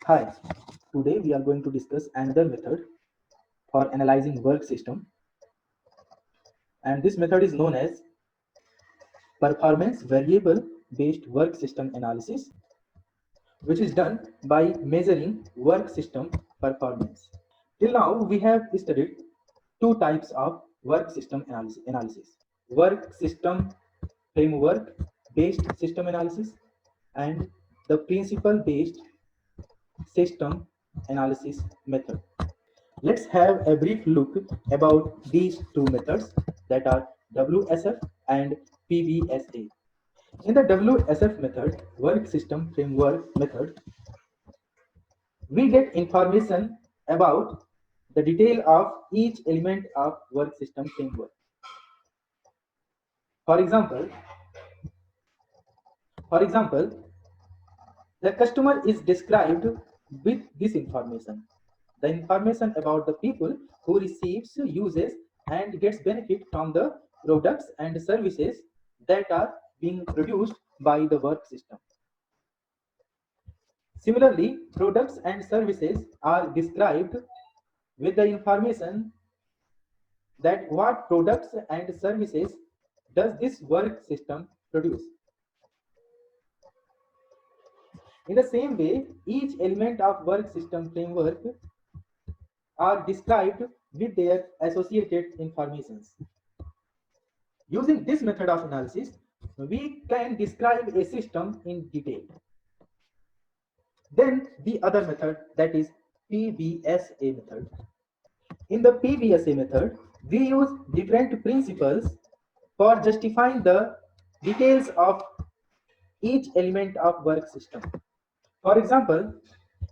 Hi, today we are going to discuss another method for analyzing work system, and this method is known as performance variable based work system analysis, which is done by measuring work system performance. Till now we have studied two types of work system analysis: work system framework based system analysis and the principle based system analysis method. Let's have a brief look about these two methods, that are WSF and PBSA. In the WSF method, work system framework method, we get information about the detail of each element of work system framework. For example, for example, the customer is described with this information. The information about the people who receives, uses, and gets benefit from the products and services that are being produced by the work system. Similarly, products and services are described with the information that what products and services does this work system produce. In the same way, each element of work system framework are described with their associated informations. Using this method of analysis, we can describe a system in detail. Then the other method, that is PBSA method. In the PBSA method, we use different principles for justifying the details of each element of work system. For example,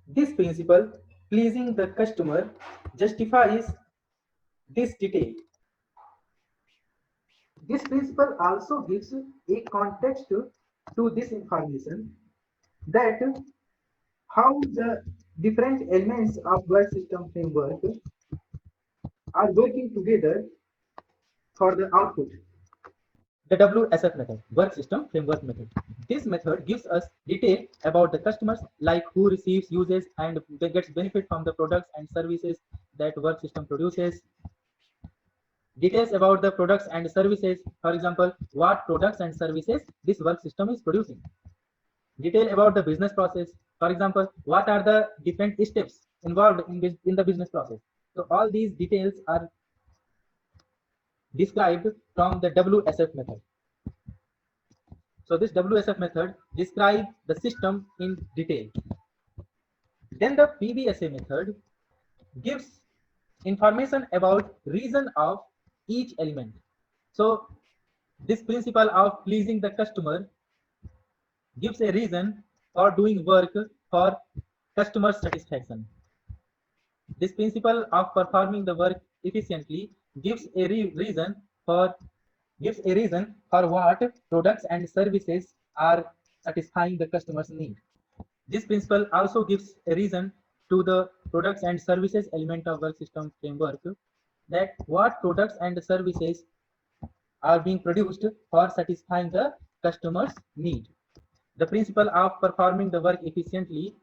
this principle, pleasing the customer, justifies this detail. This principle also gives a context to this information, that how the different elements of work system framework are working together for the output. The WSF method, work system framework method. This method gives us detail about the customers, like who receives, uses, and gets benefit from the products and services that work system produces. Details about the products and services, for example, what products and services this work system is producing. Detail about the business process, for example, what are the different steps involved in the business process. So all these details are described from the WSF method. So this WSF method describes the system in detail. Then the PBSA method gives information about reason of each element. So this principle of pleasing the customer gives a reason for doing work for customer satisfaction. This principle of performing the work efficiently gives a reason for what products and services are satisfying the customer's need. This principle also gives a reason to the products and services element of work system framework, that what products and services are being produced for satisfying the customer's need. The principle of performing the work efficiently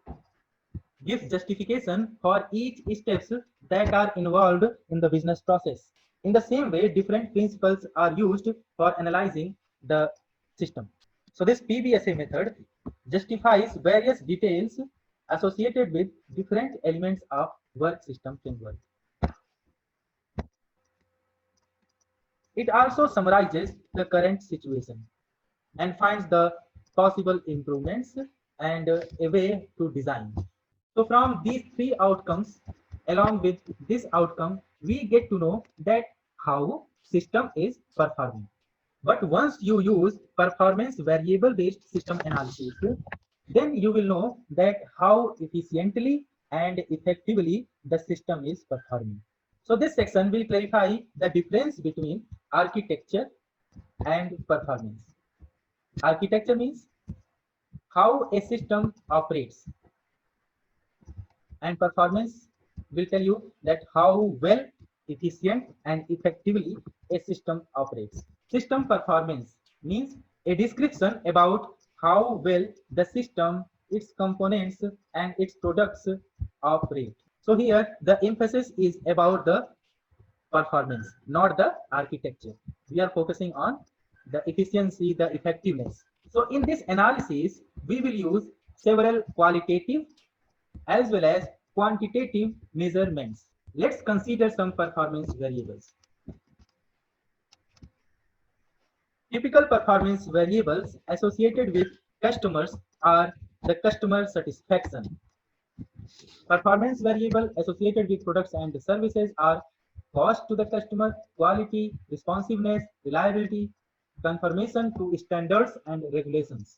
gives justification for each steps that are involved in the business process. In the same way, different principles are used for analyzing the system. So this PBSA method justifies various details associated with different elements of work system framework. It also summarizes the current situation and finds the possible improvements and a way to design. So from these three outcomes, along with this outcome, we get to know that how system is performing. But once you use performance variable based system analysis, then you will know that how efficiently and effectively the system is performing. So this section will clarify the difference between architecture and performance. Architecture means how a system operates, and performance will tell you that how well, efficient, and effectively a system operates. System performance means a description about how well the system its components and its products operate. So here the emphasis is about the performance, not the architecture. We are focusing on the efficiency, the effectiveness. So in this analysis, we will use several qualitative as well as quantitative measurements. Let's consider some performance variables. Typical performance variables associated with customers are the customer satisfaction. Performance variable associated with products and services are cost to the customer, quality, responsiveness, reliability, conformation to standards and regulations.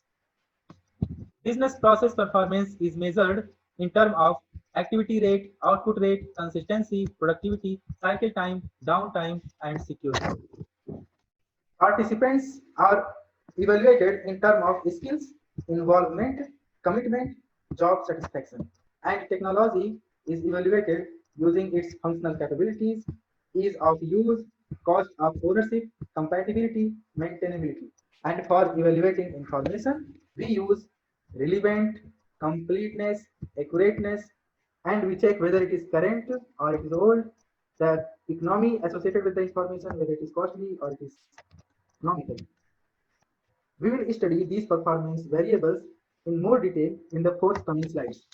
Business process performance is measured in terms of activity rate, output rate, consistency, productivity, cycle time, downtime, and security. Participants are evaluated in terms of skills, involvement, commitment, job satisfaction. And technology is evaluated using its functional capabilities, ease of use, cost of ownership, compatibility, maintainability. And for evaluating information, we use relevant, completeness, accurateness, and we check whether it is current or it is old, the economy associated with the information, whether it is costly or it is economical. We will study these performance variables in more detail in the forthcoming slides.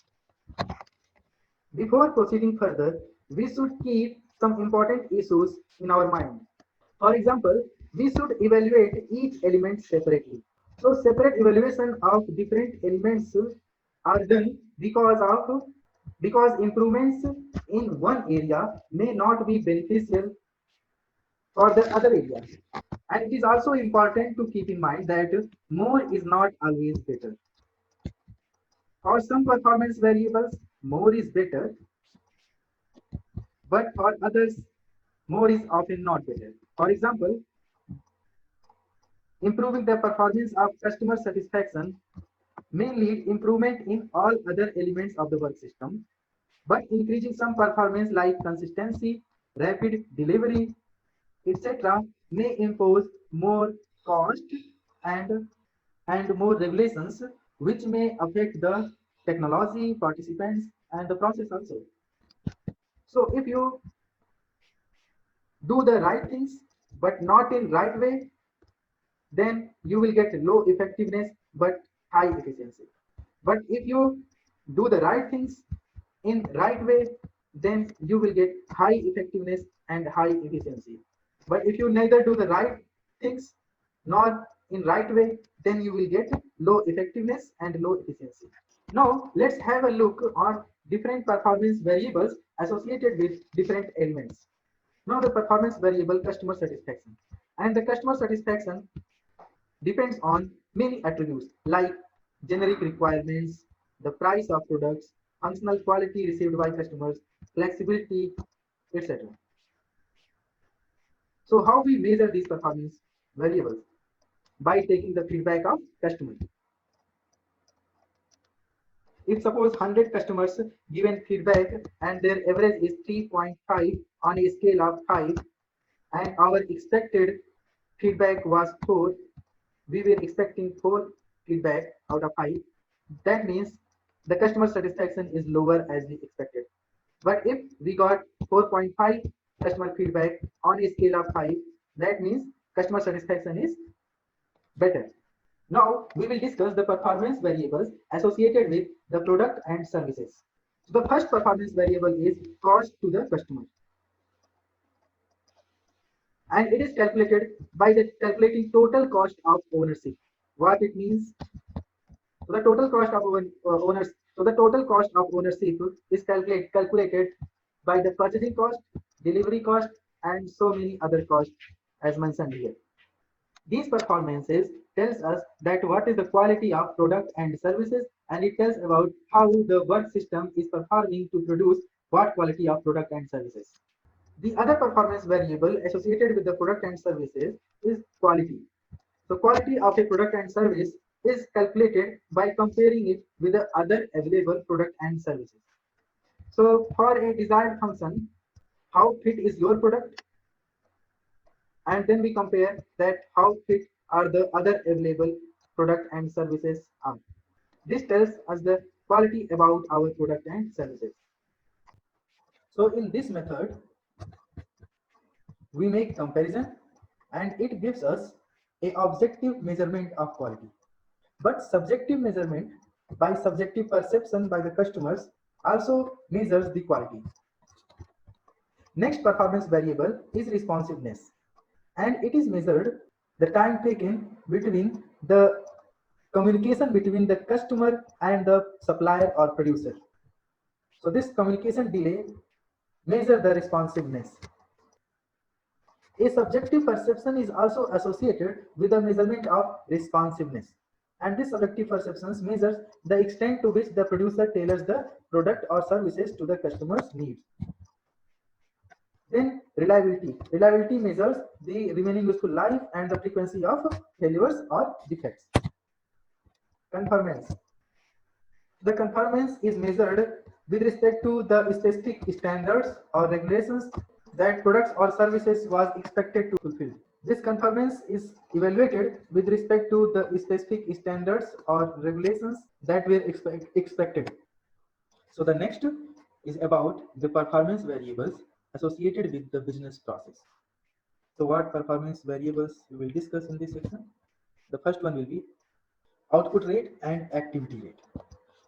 Before proceeding further, we should keep some important issues in our mind. For example, we should evaluate each element separately. So separate evaluation of different elements are done because improvements in one area may not be beneficial for the other area. And it is also important to keep in mind that more is not always better. For some performance variables, more is better, but for others, more is often not better. For example, improving the performance of customer satisfaction may lead improvement in all other elements of the work system, but increasing some performance like consistency, rapid delivery, etc. may impose more cost and more regulations which may affect the technology, participants, and the process also. So if you do the right things but not in right way, then you will get low effectiveness but high efficiency. But if you do the right things in right way, then you will get high effectiveness and high efficiency. But if you neither do the right things nor in right way, then you will get low effectiveness and low efficiency. Now let's have a look on different performance variables associated with different elements. Now the performance variable customer satisfaction, and the customer satisfaction depends on many attributes like generic requirements, the price of products, functional quality received by customers, flexibility, etc. So how we measure these performance variables? By taking the feedback of customers. If suppose 100 customers given feedback and their average is 3.5 on a scale of 5 and our expected feedback was 4, we were expecting 4 feedback out of 5, that means the customer satisfaction is lower as we expected. But if we got 4.5 customer feedback on a scale of 5, that means customer satisfaction is better. Now we will discuss the performance variables associated with the product and services. So the first performance variable is cost to the customer, and it is calculated by calculating total cost of ownership. What it means? So the total cost of ownership is calculated by the purchasing cost, delivery cost, and so many other costs as mentioned here. These performances tells us that what is the quality of product and services, and it tells about how the work system is performing to produce what quality of product and services. The other performance variable associated with the product and services is quality. So quality of a product and service is calculated by comparing it with the other available product and services. So for a desired function, how fit is your product? And then we compare that how fit are the other available product and services are. This tells us the quality about our product and services. So in this method, we make comparison and it gives us a objective measurement of quality. But subjective measurement by subjective perception by the customers also measures the quality. Next performance variable is responsiveness, and it is measured the time taken between the communication between the customer and the supplier or producer. So this communication delay measure the responsiveness. A subjective perception is also associated with the measurement of responsiveness. And this subjective perception measures the extent to which the producer tailors the product or services to the customer's needs. Then reliability. Reliability measures the remaining useful life and the frequency of failures or defects. Conformance. The conformance is measured with respect to the specific standards or regulations that products or services was expected to fulfill. This conformance is evaluated with respect to the specific standards or regulations that were expected. So the next is about the performance variables associated with the business process. So what performance variables we will discuss in this section? The first one will be output rate and activity rate.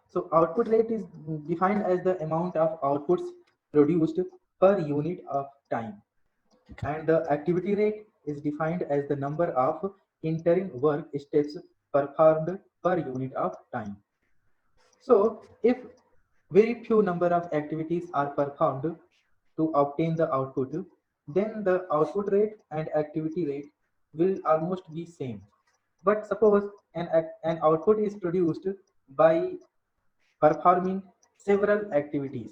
So output rate is defined as the amount of outputs produced per unit of time, and the activity rate is defined as the number of entering work steps performed per unit of time. So if very few number of activities are performed to obtain the output, then the output rate and activity rate will almost be same. But suppose an output is produced by performing several activities,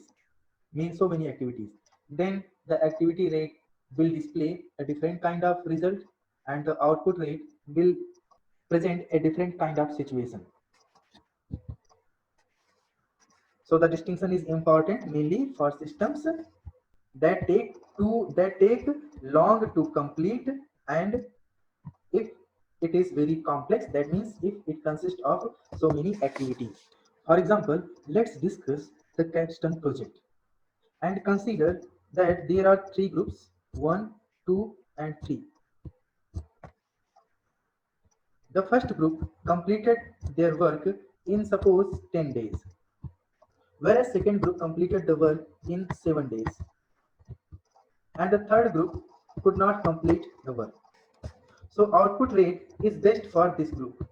means so many activities, then the activity rate will display a different kind of result and the output rate will present a different kind of situation. So the distinction is important mainly for systems that take long to complete, and if it is very complex, that means if it consists of so many activities. For example, let's discuss the capstone project and consider that there are three groups, 1, 2 and 3. The first group completed their work in suppose 10 days, whereas second group completed the work in 7 days, and the third group could not complete the work. So output rate is best for this group.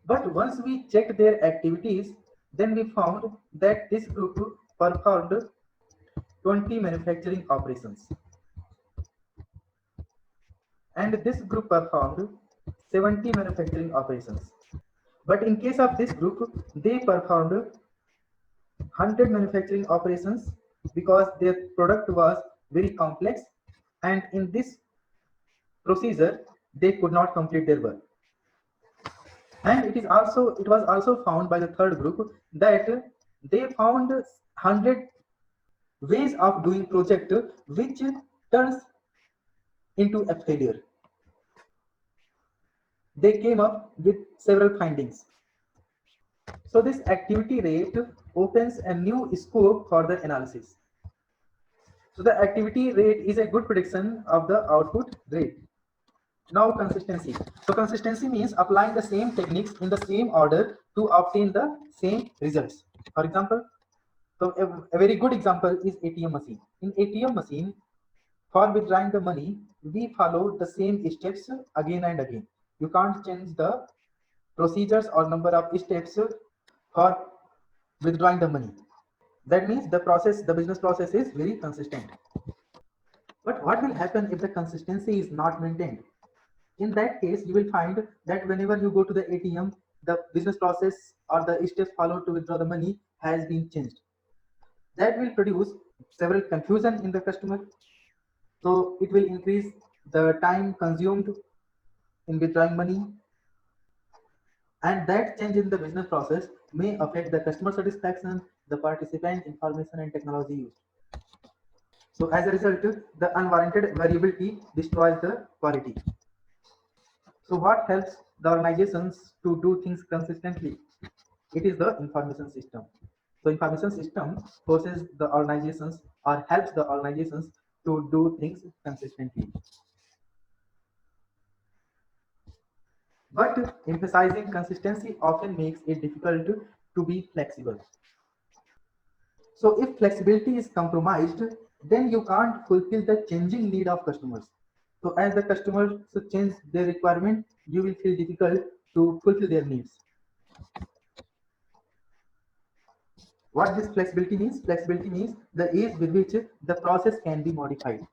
But once we checked their activities, then we found that this group performed 20 manufacturing operations, and this group performed 70 manufacturing operations. But in case of this group, they performed 100 manufacturing operations because their product was very complex, and in this procedure they could not complete their work. And it was also found by the third group that they found 100 ways of doing project which turns into a failure. They came up with several findings. So this activity rate opens a new scope for the analysis. So the activity rate is a good prediction of the output rate. Now consistency. So consistency means applying the same techniques in the same order to obtain the same results. For example, so a very good example is ATM machine. In ATM machine, for withdrawing the money, we follow the same steps again and again. You can't change the procedures or number of steps for withdrawing the money. That means the business process is very consistent. But what will happen if the consistency is not maintained? In that case, you will find that whenever you go to the ATM, the business process or the steps followed to withdraw the money has been changed. That will produce several confusion in the customer. So it will increase the time consumed in withdrawing money, and that change in the business process may affect the customer satisfaction, the participant information and technology used. So as a result, the unwarranted variability destroys the quality. So what helps the organizations to do things consistently? It is the information system. So information system forces the organizations or helps the organizations to do things consistently. But emphasizing consistency often makes it difficult to be flexible. So if flexibility is compromised, then you can't fulfill the changing need of customers. So as the customers change their requirement, you will feel difficult to fulfill their needs. What this flexibility means? Flexibility means the ease with which the process can be modified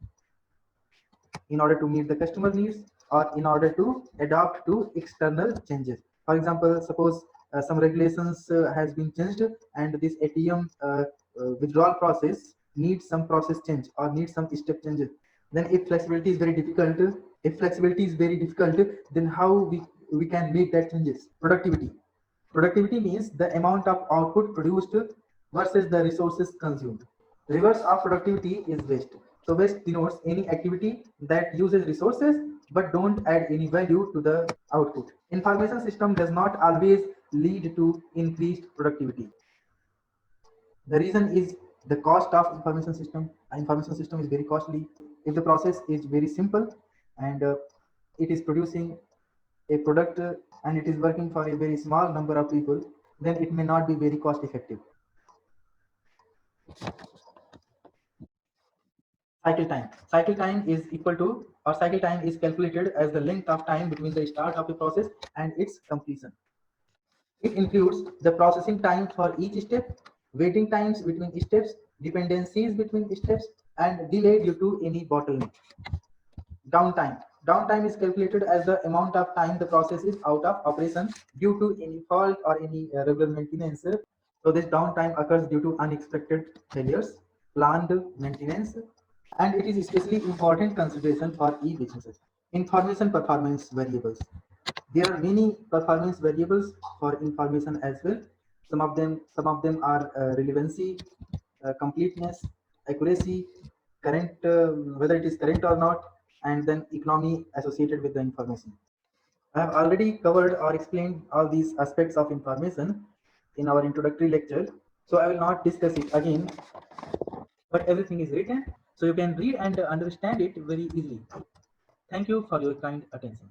in order to meet the customer needs or in order to adapt to external changes. For example, suppose some regulations has been changed and this ATM withdrawal process needs some process change or needs some step changes. Then if flexibility is very difficult, then how we can make that changes? Productivity. Productivity means the amount of output produced versus the resources consumed. Reverse of productivity is waste. So waste denotes any activity that uses resources but don't add any value to the output. Information system does not always lead to increased productivity. The reason is the cost of information system. Information system is very costly. If the process is very simple and it is producing a product and it is working for a very small number of people, then it may not be very cost effective. Cycle time. Cycle time is equal to, or cycle time is calculated as the length of time between the start of a process and its completion. It includes the processing time for each step, waiting times between steps, dependencies between steps, and delay due to any bottleneck. Downtime. Downtime is calculated as the amount of time the process is out of operation due to any fault or any regular maintenance. So this downtime occurs due to unexpected failures, planned maintenance, and it is especially important consideration for e-businesses. Information performance variables. There are many performance variables for information as well. Some of them are relevancy, completeness, accuracy, current, whether it is current or not, and then economy associated with the information. I have already covered or explained all these aspects of information in our introductory lecture, so I will not discuss it again, but everything is written, so you can read and understand it very easily. Thank you for your kind attention.